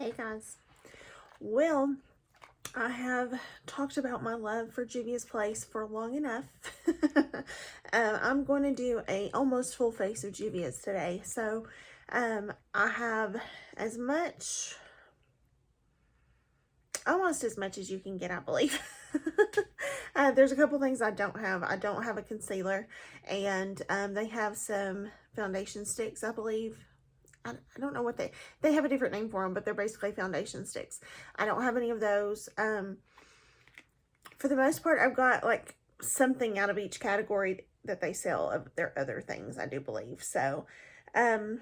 Hey guys. Well, I have talked about my love for Juvia's Place for long enough. I'm going to do a almost full face of Juvia's today. So I have as much, almost as much as you can get, I believe. There's a couple things I don't have. I don't have a concealer, and they have some foundation sticks, I believe. I don't know what they have a different name for them, but they're basically foundation sticks. I don't have any of those. For the most part, I've got like something out of each category that they sell of their other things, I do believe. So, I'm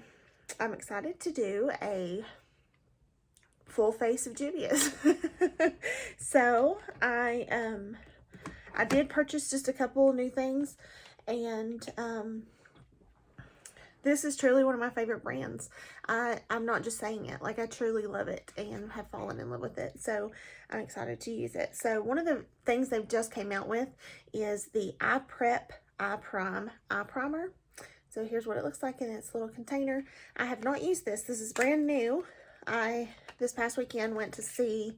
excited to do a full face of Juvia's. So, I did purchase just a couple new things, and this is truly one of my favorite brands. I'm not just saying it. Like, I truly love it and have fallen in love with it. So, I'm excited to use it. So, one of the things they've just came out with is the Eye Prep Eye Prime Eye Primer. So, here's what it looks like in its little container. I have not used this. This is brand new. This past weekend, went to see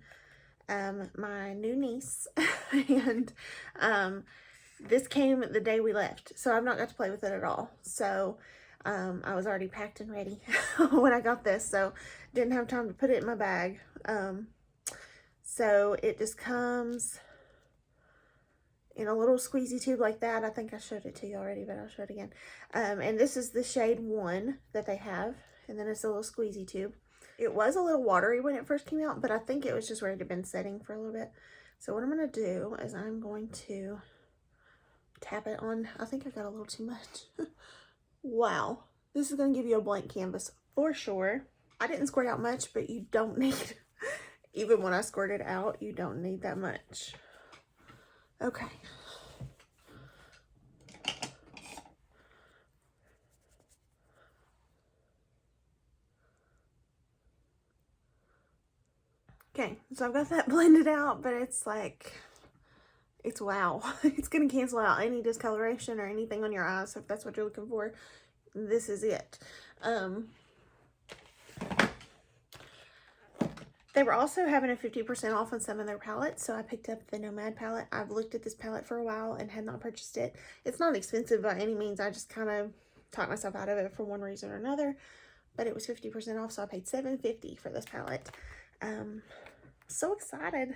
my new niece. And this came the day we left. So, I've not got to play with it at all. So, I was already packed and ready when I got this, so didn't have time to put it in my bag. So it just comes in a little squeezy tube like that. I think I showed it to you already, but I'll show it again. And this is the shade 1 that they have, and then it's a little squeezy tube. It was a little watery when it first came out, but I think it was just where it had been setting for a little bit. So what I'm going to do is I'm going to tap it on. I think I got a little too much. Wow, this is going to give you a blank canvas for sure. I didn't squirt out much, but you don't need, even when I squirted out, you don't need that much. Okay. Okay, so I've got that blended out, but it's like, it's wow. It's going to cancel out any discoloration or anything on your eyes. So if that's what you're looking for, this is it. They were also having a 50% off on some of their palettes, so I picked up the Nomad palette. I've looked at this palette for a while and had not purchased it. It's not expensive by any means. I just kind of talked myself out of it for one reason or another, but it was 50% off, so I paid $7.50 for this palette. So excited.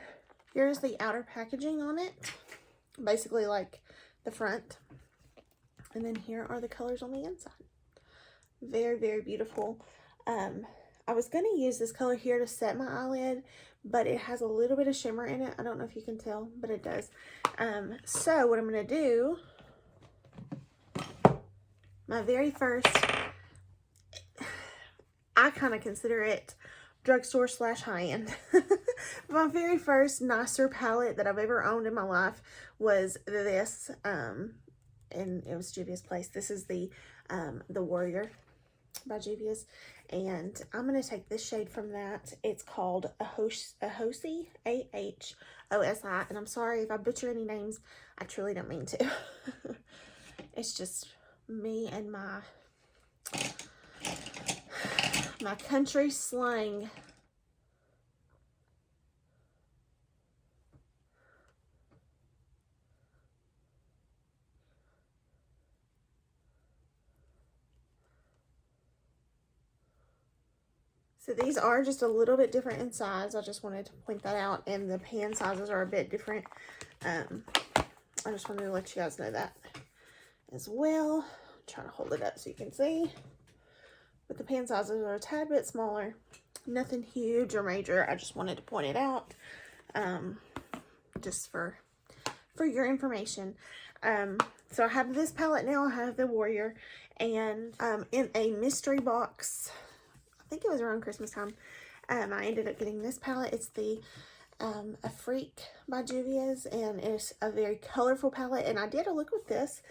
Here's the outer packaging on it, basically like the front, and then here are the colors on the inside. Very, very beautiful. I was going to use this color here to set my eyelid, but it has a little bit of shimmer in it. I don't know if you can tell, but it does. So what I'm going to do, my very first, I kind of consider it drugstore / high-end. My very first nicer palette that I've ever owned in my life was this, and it was Juvia's Place. This is the Warrior by Juvia's, and I'm going to take this shade from that. It's called Ahosi, A-H-O-S-I, and I'm sorry if I butcher any names. I truly don't mean to. It's just me and my country slang. So these are just a little bit different in size. I just wanted to point that out. And the pan sizes are a bit different. I just wanted to let you guys know that as well. Try to hold it up so you can see. But the pan sizes are a tad bit smaller. Nothing huge or major. I just wanted to point it out. Just for your information. So I have this palette now. I have the Warrior. And in a mystery box, I think it was around Christmas time, I ended up getting this palette. It's the A Freak by Juvia's, and it's a very colorful palette, and I did a look with this.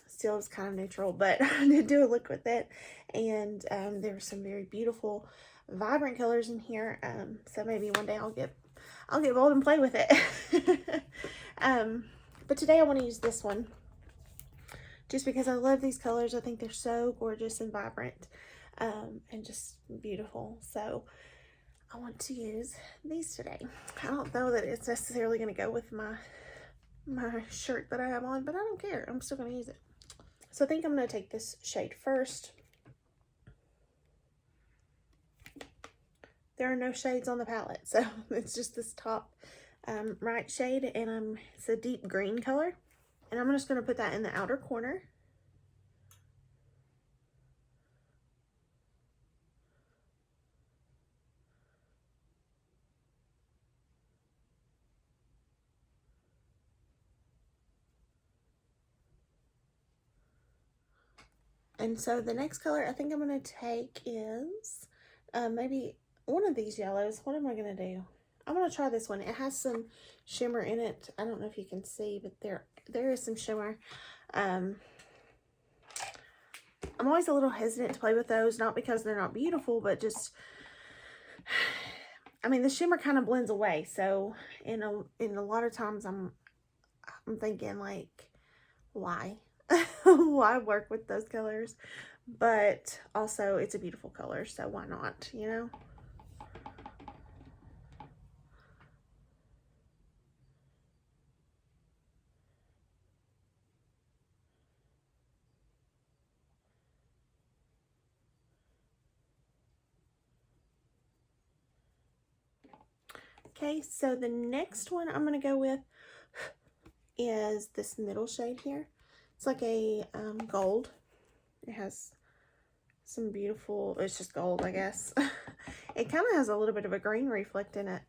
Still is kind of neutral, but I did do a look with it, and there were some very beautiful vibrant colors in here, so maybe one day I'll get bold and play with it. But today I want to use this one just because I love these colors. I think they're so gorgeous and vibrant. And just beautiful. So I want to use these today. I don't know that it's necessarily going to go with my shirt that I have on, but I don't care. I'm still going to use it. So I think I'm going to take this shade first. There are no shades on the palette, so it's just this top right shade, and it's a deep green color. And I'm just going to put that in the outer corner. And so the next color I think I'm going to take is maybe one of these yellows. What am I going to do? I'm going to try this one. It has some shimmer in it. I don't know if you can see, but there is some shimmer. I'm always a little hesitant to play with those, not because they're not beautiful, but just, I mean, the shimmer kind of blends away. So in a lot of times I'm thinking like, why? Why work with those colors? But also it's a beautiful color, so why not, you know? Okay, so the next one I'm going to go with is this middle shade here. It's like a gold. It has some beautiful, it's just gold, I guess. It kind of has a little bit of a green reflect in it.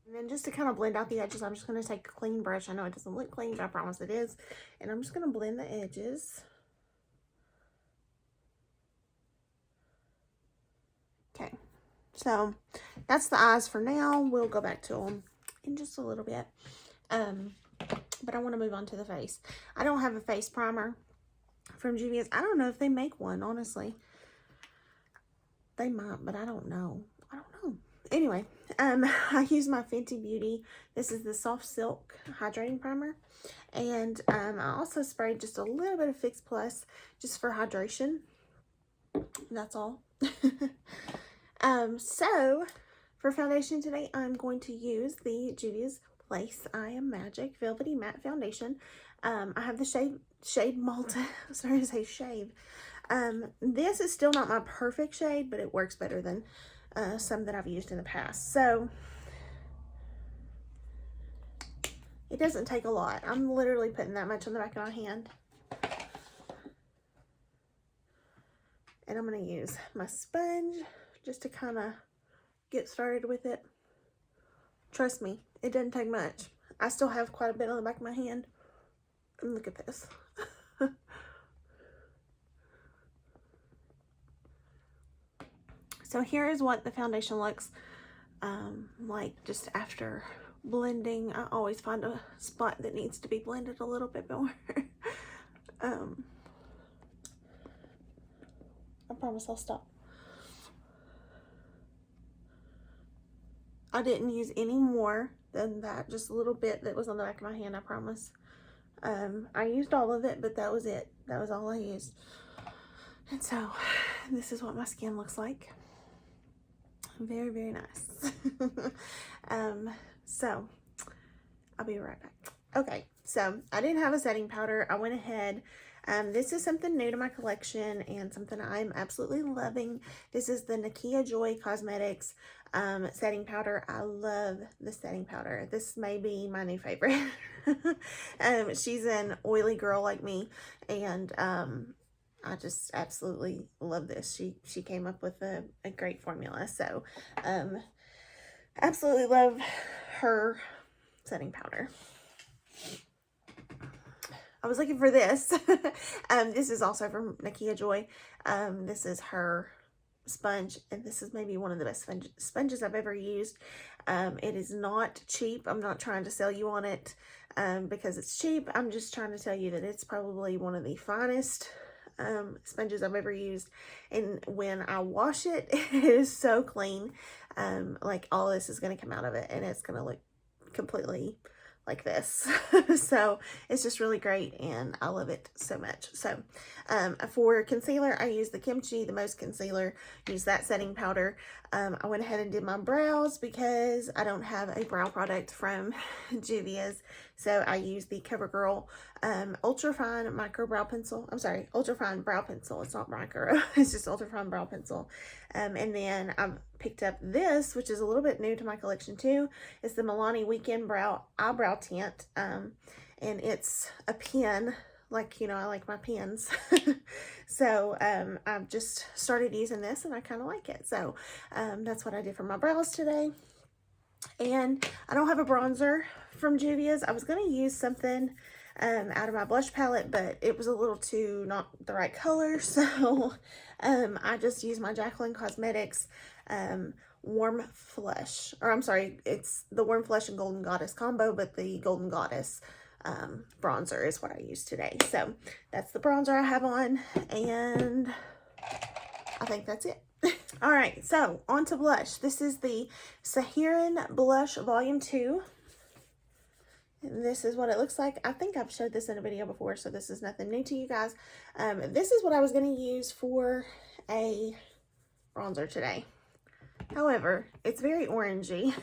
And then just to kind of blend out the edges, I'm just going to take a clean brush. I know it doesn't look clean, but I promise it is. And I'm just going to blend the edges. Okay, so that's the eyes for now. We'll go back to them in just a little bit. But I want to move on to the face. I don't have a face primer from Juvia's. I don't know if they make one, honestly. They might, but I don't know. Anyway, I use my Fenty Beauty. This is the Soft Silk Hydrating Primer. And I also sprayed just a little bit of Fix Plus just for hydration. That's all. So for foundation today, I'm going to use the Juvia's Place I Am Magic Velvety Matte Foundation. I have the shade Malta. Sorry to say shade. This is still not my perfect shade, but it works better than some that I've used in the past. So it doesn't take a lot. I'm literally putting that much on the back of my hand. And I'm going to use my sponge just to kind of get started with it. Trust me, it doesn't take much. I still have quite a bit on the back of my hand. And look at this. So here is what the foundation looks like just after blending. I always find a spot that needs to be blended a little bit more. I promise I'll stop. I didn't use any more than that, just a little bit that was on the back of my hand, I promise. I used all of it, but that was it. That was all I used. And so this is what my skin looks like. Very, very nice. So I'll be right back. Okay, so I didn't have a setting powder. I went ahead. This is something new to my collection and something I'm absolutely loving. This is the Nakia Joy Cosmetics setting powder. I love the setting powder. This may be my new favorite. She's an oily girl like me, and I just absolutely love this. She came up with a great formula. So absolutely love her setting powder. I was looking for this. This is also from Nakia Joy. This is her sponge, and this is maybe one of the best sponges I've ever used. It is not cheap. I'm not trying to sell you on it. because it's cheap. I'm just trying to tell you that it's probably one of the finest sponges I've ever used, and when I wash it, it is so clean. Like all this is going to come out of it, and it's going to look completely like this. So it's just really great, and I love it so much. So for concealer, I use the Kimchi the Most Concealer. Use that setting powder. I went ahead and did my brows because I don't have a brow product from Juvia's, so I use the CoverGirl Ultra Fine Micro Brow Pencil. I'm sorry, Ultra Fine Brow Pencil. It's not micro. It's just Ultra Fine Brow Pencil. And then I've picked up this, which is a little bit new to my collection too. It's the Milani Weekend Brow Eyebrow Tint, and it's a pen. Like, you know, I like my pens. So I've just started using this, and I kind of like it. So that's what I did for my brows today. And I don't have a bronzer from Juvia's. I was going to use something out of my blush palette, but it was a little too not the right color. So I just used my Jacqueline Cosmetics Warm Flush. Or I'm sorry, it's the Warm Flush and Golden Goddess combo, but the Golden Goddess bronzer is what I use today. So that's the bronzer I have on, and I think that's it. All right, so on to blush. This is the Saharan Blush Volume 2. And this is what it looks like. I think I've showed this in a video before, so this is nothing new to you guys. This is what I was going to use for a bronzer today. However, it's very orangey.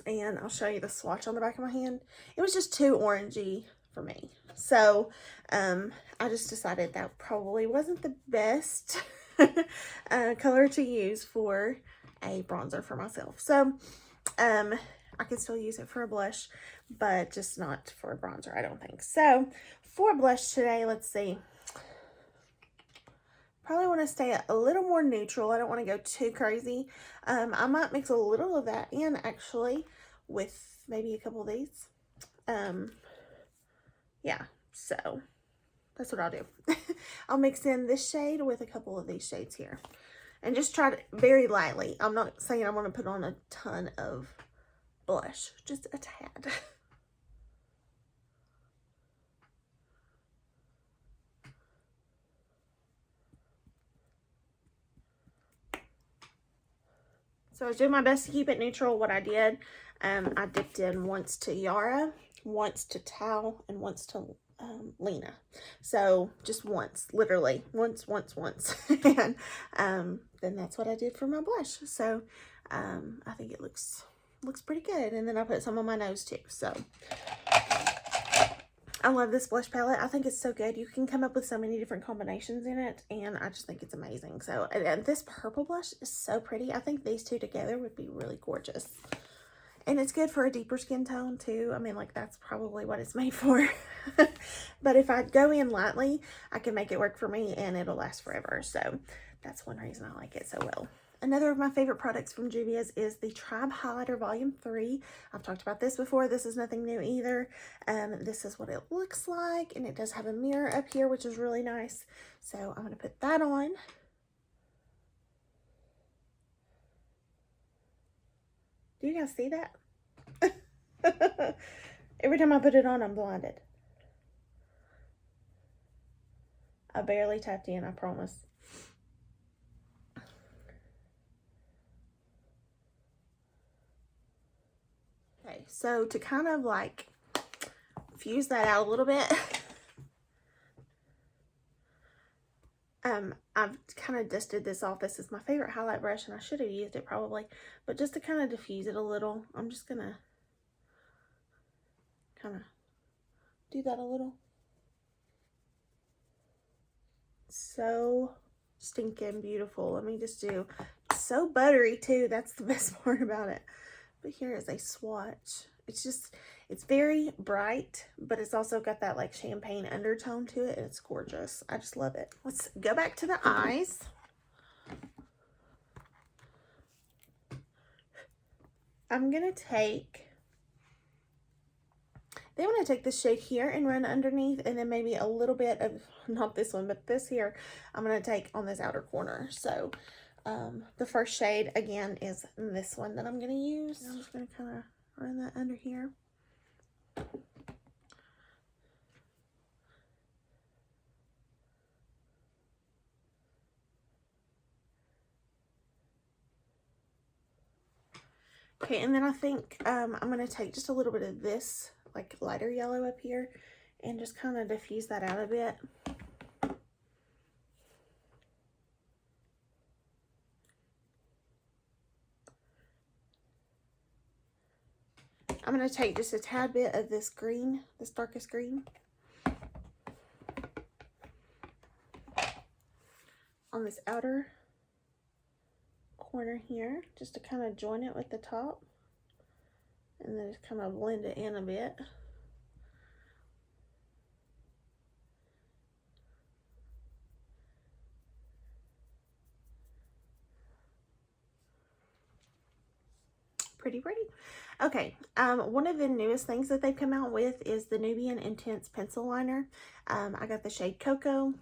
And I'll show you the swatch on the back of my hand. It was just too orangey for me. So I just decided that probably wasn't the best color to use for a bronzer for myself. So I can still use it for a blush, but just not for a bronzer, I don't think. So for blush today, let's see. Probably want to stay a little more neutral. I don't want to go too crazy. I might mix a little of that in actually with maybe a couple of these. Yeah, so that's what I'll do. I'll mix in this shade with a couple of these shades here. And just try to very lightly. I'm not saying I want to put on a ton of blush, just a tad. So I was doing my best to keep it neutral. What I did, I dipped in once to Yara, once to Tao, and once to Lena. So just once, literally once. And then that's what I did for my blush. So I think it looks pretty good. And then I put some on my nose too. So I love this blush palette. I think it's so good. You can come up with so many different combinations in it, and I just think it's amazing. So, and this purple blush is so pretty. I think these two together would be really gorgeous. And it's good for a deeper skin tone too. I mean, like, that's probably what it's made for. But if I go in lightly, I can make it work for me, and it'll last forever. So that's one reason I like it so well. Another of my favorite products from Juvia's is the Tribe Highlighter Volume 3. I've talked about this before. This is nothing new either. This is what it looks like, and it does have a mirror up here, which is really nice. So I'm going to put that on. Do you guys see that? Every time I put it on, I'm blinded. I barely tapped in, I promise. Okay, so to kind of like fuse that out a little bit, I've kind of dusted this off. This is my favorite highlight brush, and I should have used it probably, but just to kind of diffuse it a little, I'm just gonna kind of do that a little. So stinking beautiful. Let me just do, so buttery too. That's the best part about it. But here is a swatch. It's just, it's very bright, but it's also got that like champagne undertone to it, and it's gorgeous. I just love it. Let's go back to the eyes. I'm gonna take, then I'm gonna take this shade here and run underneath, and then maybe a little bit of, not this one, but this here, I'm gonna take on this outer corner. So the first shade again is this one that I'm gonna use. I'm just gonna kind of run that under here. Okay, and then I think I'm going to take just a little bit of this, like lighter yellow up here, and just kind of diffuse that out a bit. I'm going to take just a tad bit of this green, this darkest green, on this outer corner here, just to kind of join it with the top, and then just kind of blend it in a bit. Pretty. Okay, one of the newest things that they've come out with is the Nubian Intense Pencil Liner. I got the shade Cocoa.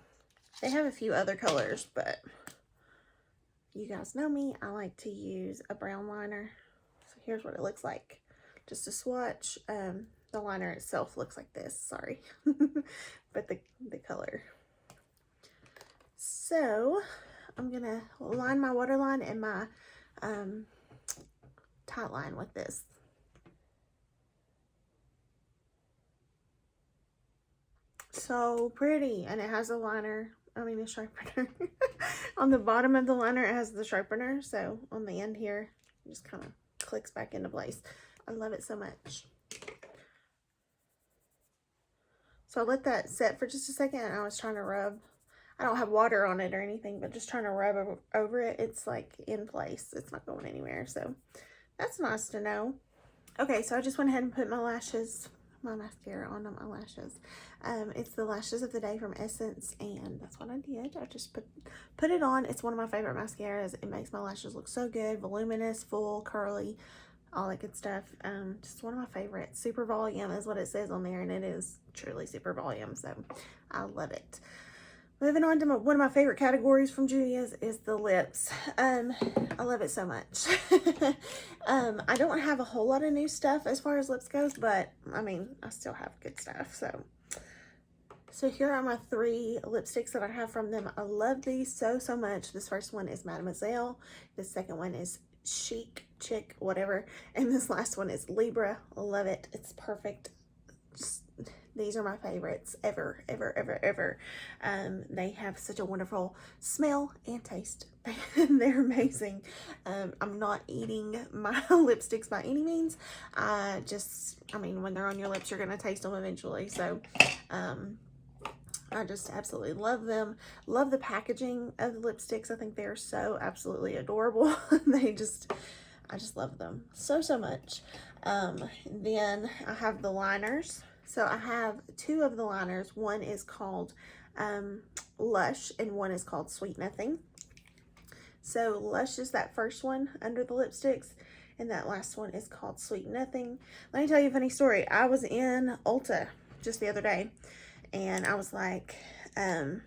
They have a few other colors, but you guys know me, I like to use a brown liner. So here's what it looks like. Just a swatch. The liner itself looks like this, sorry. But the color. So I'm gonna line my waterline and my tight line with this. So pretty, and it has a liner, the sharpener. On the bottom of the liner it has the sharpener, so on the end here it just kind of clicks back into place. I love it so much. So I let that set for just a second, and I was trying to rub. I don't have water on it or anything, but just trying to rub over it. It's like in place, it's not going anywhere, so that's nice to know. Okay, so I just went ahead and put my mascara on my lashes. It's the Lashes of the Day from Essence, and that's what I did. I just put it on. It's one of my favorite mascaras. It makes my lashes look so good, voluminous, full, curly, all that good stuff. Just one of my favorites. Super volume is what it says on there, and it is truly super volume, so I love it. Moving on to one of my favorite categories from Juvia's is the lips. I love it so much. I don't have a whole lot of new stuff as far as lips goes, but I still have good stuff. So here are my 3 lipsticks that I have from them. I love these so much. This first one is Mademoiselle. The second one is Chic, Chick, whatever. And this last one is Libra. Love it. It's perfect. These are my favorites ever. They have such a wonderful smell and taste. They're amazing. I'm not eating my lipsticks by any means. When they're on your lips, you're going to taste them eventually. So, I just absolutely love them. Love the packaging of the lipsticks. I think they're so absolutely adorable. I just love them so much. Then I have the liners. So I have 2 of the liners. One is called Lush and one is called Sweet Nothing. So Lush is that first one under the lipsticks, and that last one is called Sweet Nothing. Let me tell you a funny story. I was in Ulta just the other day, and I was like, I'm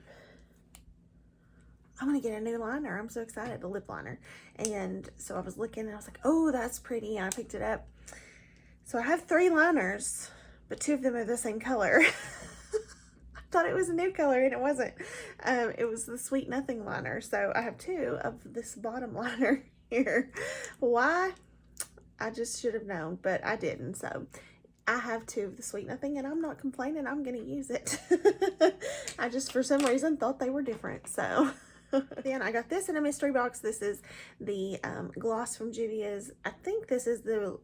gonna get a new liner. I'm so excited, the lip liner. And so I was looking and I was like, oh, that's pretty, and I picked it up. So I have 3 liners, but 2 of them are the same color. I thought it was a new color, and it wasn't. It was the Sweet Nothing liner. So I have 2 of this bottom liner here. Why? I just should have known, but I didn't. So I have 2 of the Sweet Nothing, and I'm not complaining. I'm going to use it. I just, for some reason, thought they were different. So then I got this in a mystery box. This is the gloss from Juvia's. I think this is the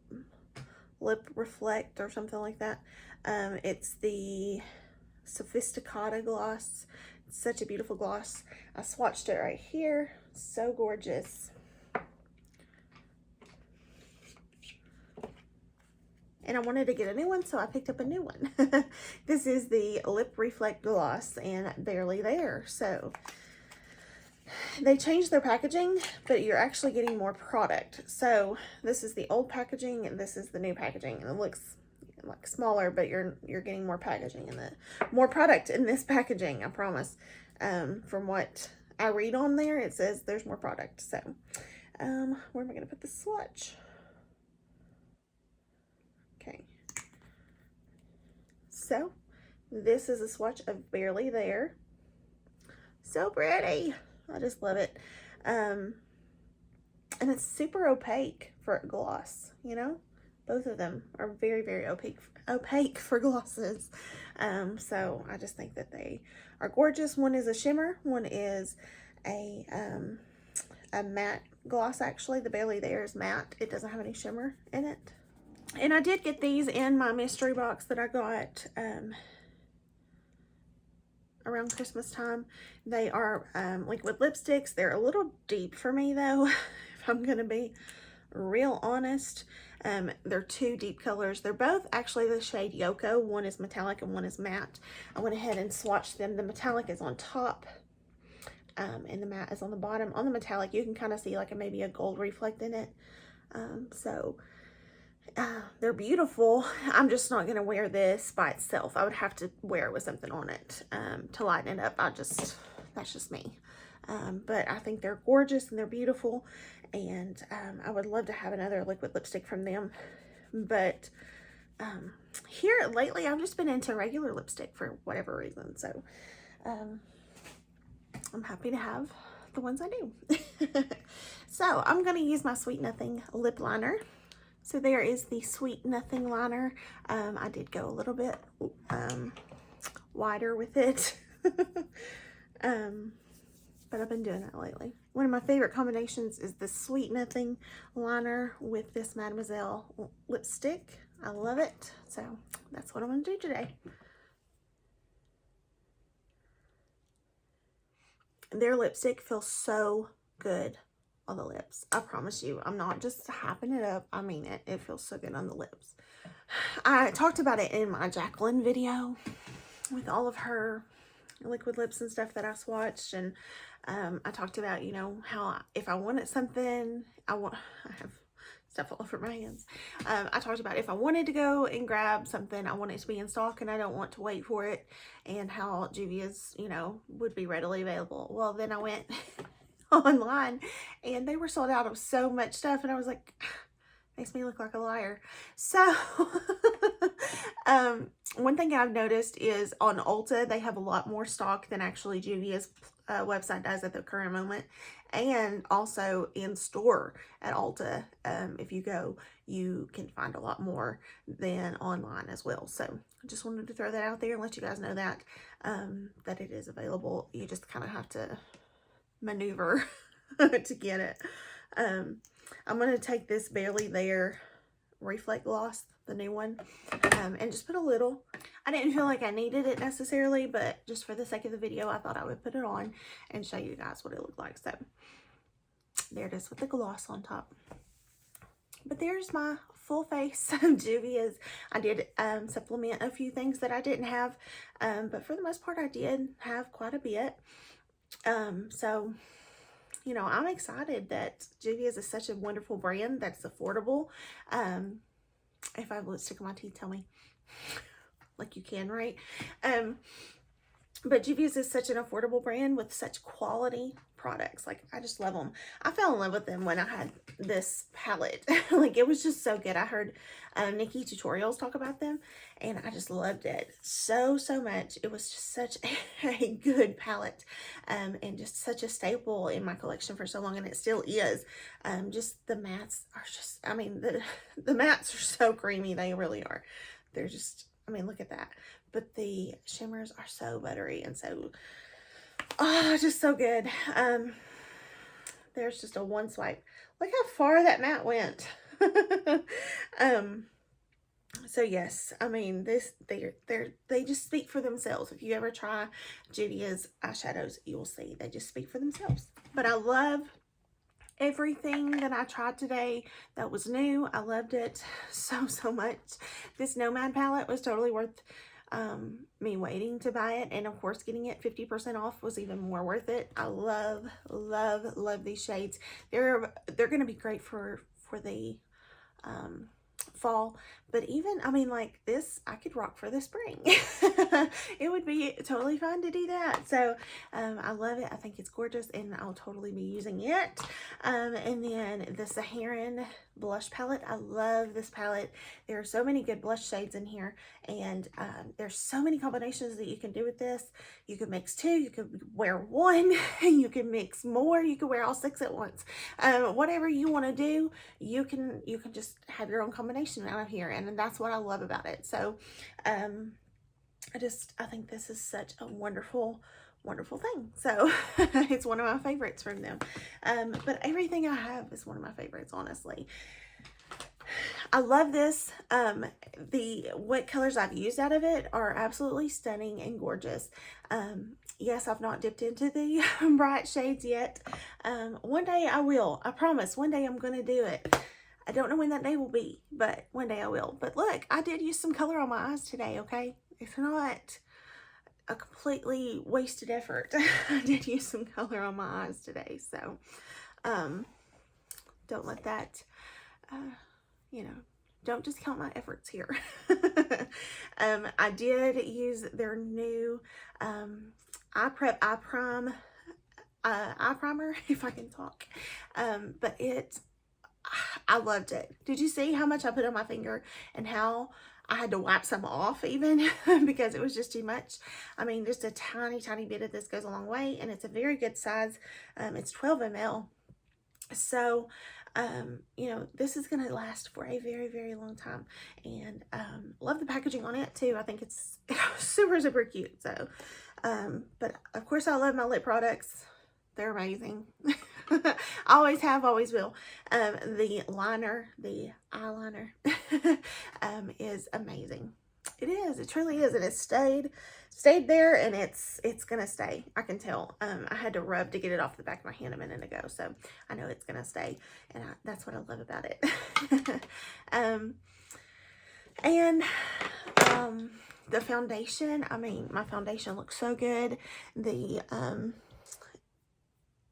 Lip Reflect or something like that. It's the Sophisticata gloss. It's such a beautiful gloss. I swatched it right here. So gorgeous. And I wanted to get a new one, so I picked up a new one. This is the Lip Reflect gloss, and Barely There. So they changed their packaging, but you're actually getting more product. So this is the old packaging, and this is the new packaging. And it looks like smaller, but you're getting more packaging and more product in this packaging, I promise. From what I read on there, it says there's more product. So where am I gonna put the swatch? Okay, So this is a swatch of Barely There. So pretty. I just love it. And it's super opaque for a gloss, you know? Both of them are very, very opaque for glosses. So I just think that they are gorgeous. One is a shimmer. One is a matte gloss, actually. The Barely There is matte. It doesn't have any shimmer in it. And I did get these in my mystery box that I got around Christmas time. They are liquid lipsticks. They're a little deep for me, though, if I'm going to be real honest. They're two deep colors. They're both actually the shade Yoko. One is metallic and one is matte. I went ahead and swatched them. The metallic is on top and the matte is on the bottom. On the metallic, you can kind of see like maybe a gold reflect in it. They're beautiful. I'm just not going to wear this by itself. I would have to wear it with something on it to lighten it up. That's just me. But I think they're gorgeous and they're beautiful. And I would love to have another liquid lipstick from them. But here lately, I've just been into regular lipstick for whatever reason. So I'm happy to have the ones I do. So I'm going to use my Sweet Nothing lip liner. So there is the Sweet Nothing liner. I did go a little bit wider with it. But I've been doing that lately. One of my favorite combinations is the Sweet Nothing liner with this Mademoiselle lipstick. I love it. So that's what I'm going to do today. Their lipstick feels so good on the lips. I promise you, I'm not just hyping it up. I mean it. It feels so good on the lips. I talked about it in my Jacqueline video with all of her liquid lips and stuff that I swatched, and I talked about, you know, how if I wanted something, I have stuff all over my hands. I talked about if I wanted to go and grab something, I want it to be in stock and I don't want to wait for it, and how Juvia's, you know, would be readily available. Well, then I went online and they were sold out of so much stuff, and I was like, makes me look like a liar. So one thing I've noticed is on Ulta they have a lot more stock than actually Juvia's website does at the current moment, and also in store at Ulta, if you go, you can find a lot more than online as well. So I just wanted to throw that out there and let you guys know that that it is available. You just kind of have to maneuver to get it. I'm going to take this Barely There Reflect Gloss, the new one, and just put a little. I didn't feel like I needed it necessarily, but just for the sake of the video, I thought I would put it on and show you guys what it looked like. So there it is with the gloss on top. But there's my full face of Juvia's. I did supplement a few things that I didn't have, but for the most part, I did have quite a bit. So, you know, I'm excited that Juvia's is such a wonderful brand that's affordable. If I have lipstick on my teeth, tell me. Like you can, right? But Juvia's is such an affordable brand with such quality products. Like, I just love them. I fell in love with them when I had this palette. Like, it was just so good. I heard Nikki Tutorials talk about them, and I just loved it so much. It was just such a good palette, and just such a staple in my collection for so long, and it still is. Just the mattes are just, I mean, the mattes are so creamy. They really are. They're just, I mean, look at that. But the shimmers are so buttery and so, just so good. There's just a one swipe. Look how far that matte went. So yes, I mean, they just speak for themselves. If you ever try Juvia's eyeshadows, you'll see they just speak for themselves. But I love everything that I tried today that was new. I loved it so much. This Nomad palette was totally worth me waiting to buy it, and of course getting it 50% off was even more worth it. I love these shades. They're gonna be great for the fall, but even, I mean, like this I could rock for the spring. it would be totally fun to do that. So I love it. I think it's gorgeous, and I'll totally be using it. And then the Saharan blush palette. I love this palette. There are so many good blush shades in here, and there's so many combinations that you can do with this. You could mix two, you could wear one, you can mix more, you could wear all 6 at once. Whatever you want to do, you can just have your own combination out of here, and that's what I love about it. So I think this is such a wonderful thing. So it's one of my favorites from them. But everything I have is one of my favorites, honestly. I love this. The what colors I've used out of it are absolutely stunning and gorgeous. Yes, I've not dipped into the bright shades yet. One day I will. I promise. One day I'm going to do it. I don't know when that day will be, but one day I will. But look, I did use some color on my eyes today, okay? It's not a completely wasted effort. I did use some color on my eyes today, so don't let that, you know, don't discount my efforts here. I did use their new eye primer, if I can talk, but I loved it. Did you see how much I put on my finger and how I had to wipe some off even because it was just too much? I mean, just a tiny bit of this goes a long way, and it's a very good size. It's 12 ml. So, you know, this is going to last for a very long time, and love the packaging on it too. I think it's super cute. So, but of course I love my lip products. They're amazing. Always have, always will. The eyeliner is amazing. It is. It truly is. And it stayed there, and it's gonna stay. I can tell. I had to rub to get it off the back of my hand a minute ago, so I know it's gonna stay, and that's what I love about it. The foundation. I mean, my foundation looks so good.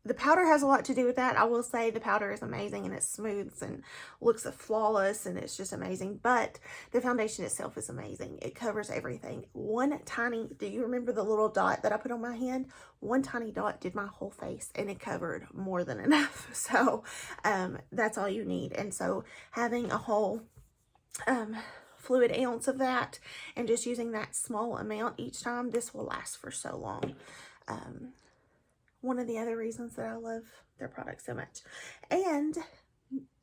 The powder has a lot to do with that. I will say the powder is amazing, and it smooths and looks flawless, and it's just amazing. But the foundation itself is amazing. It covers everything. Do you remember the little dot that I put on my hand? One tiny dot did my whole face, and it covered more than enough. So that's all you need. And so having a whole fluid ounce of that, and just using that small amount each time, this will last for so long. One of the other reasons that I love their products so much. And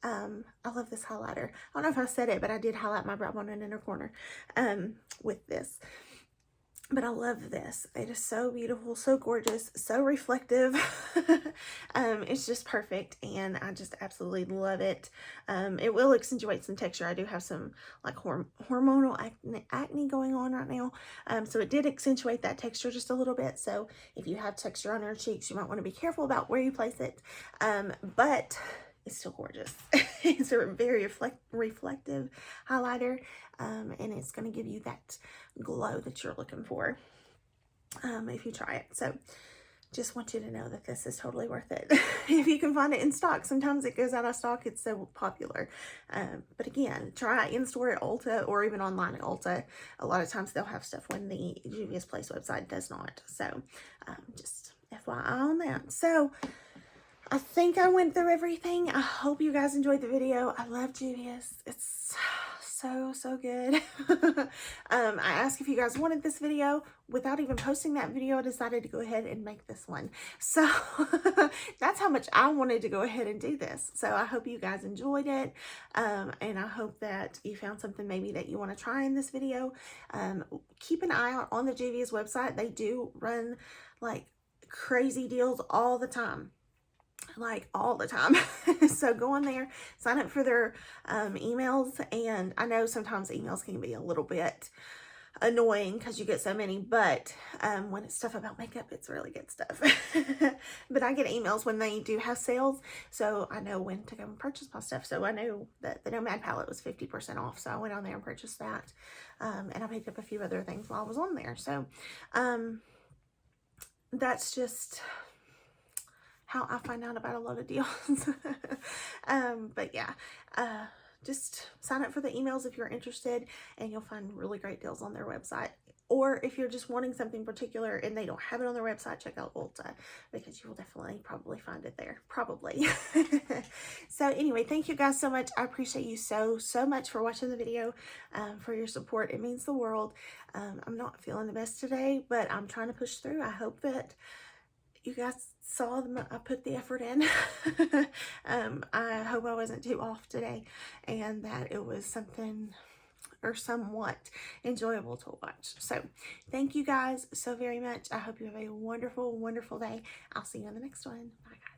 I love this highlighter. I don't know if I said it, but I did highlight my brow bone and inner corner with this. But I love this. It is so beautiful, so gorgeous, so reflective. It's just perfect, and I just absolutely love it. It will accentuate some texture. I do have some like hormonal acne going on right now, so it did accentuate that texture just a little bit. So if you have texture on your cheeks, you might want to be careful about where you place it, but it's still gorgeous. It's a very reflective highlighter, and it's going to give you that glow that you're looking for if you try it. So just want you to know that this is totally worth it. If you can find it in stock. Sometimes it goes out of stock. It's so popular. But again, try in-store at Ulta or even online at Ulta. A lot of times they'll have stuff when the Juvia's Place website does not. So just FYI on that. So I think I went through everything. I hope you guys enjoyed the video. I love Juvia's. It's so good. I asked if you guys wanted this video. Without even posting that video, I decided to go ahead and make this one. So that's how much I wanted to go ahead and do this. So I hope you guys enjoyed it. And I hope that you found something maybe that you want to try in this video. Keep an eye out on the Juvia's website. They do run like crazy deals all the time. Like all the time. So go on there, sign up for their emails. And I know sometimes emails can be a little bit annoying because you get so many, but when it's stuff about makeup, it's really good stuff. But I get emails when they do have sales, so I know when to go and purchase my stuff. So I know that the Nomad palette was 50% off, so I went on there and purchased that. And I picked up a few other things while I was on there. So that's just how I find out about a lot of deals. But yeah, just sign up for the emails if you're interested, and you'll find really great deals on their website. Or if you're just wanting something particular and they don't have it on their website, check out Ulta, because you will definitely probably find it there. Probably. So anyway, thank you guys so much. I appreciate you so much for watching the video, for your support. It means the world. I'm not feeling the best today, but I'm trying to push through. I hope that you guys saw I put the effort in. I hope I wasn't too off today, and that it was something or somewhat enjoyable to watch. So thank you guys so very much. I hope you have a wonderful day. I'll see you on the next one. Bye, guys.